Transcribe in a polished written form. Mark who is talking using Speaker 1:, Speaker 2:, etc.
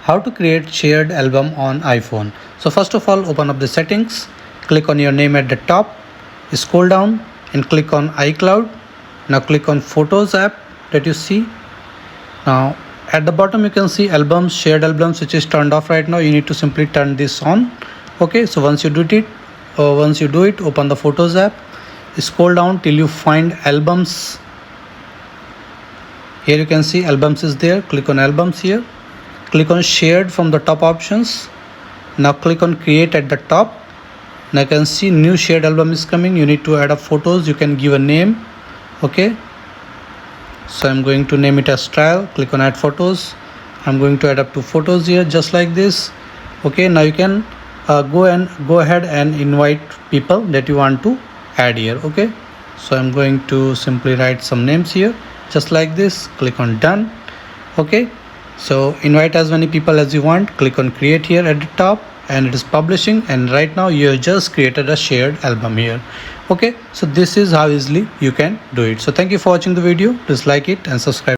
Speaker 1: How to create shared album on iPhone. So first of all, open up the settings, click on your name at the top, scroll down and click on iCloud. Now click on Photos app that you see. Now at the bottom you can see albums, shared albums, which is turned off right now. You need to simply turn this on. Okay, so once you do it, open the Photos app, scroll down till you find albums. Here you can see albums is there. Click on albums here. Click on shared from the top options. Now click on create at the top. Now you can see new shared album is coming. You need to add up photos. You can give a name. Okay, so I'm going to name it as trial. Click on add photos. I'm going to add up 2 photos here, just like this. Okay, now you can go ahead and invite people that you want to add here. Okay, so I'm going to simply write some names here, just like this. Click on done. Okay, so invite as many people as you want. Click on create here at the top, and it is publishing, and right now you have just created a shared album here. Okay, so this is how easily you can do it. So thank you for watching the video. Please like it and subscribe.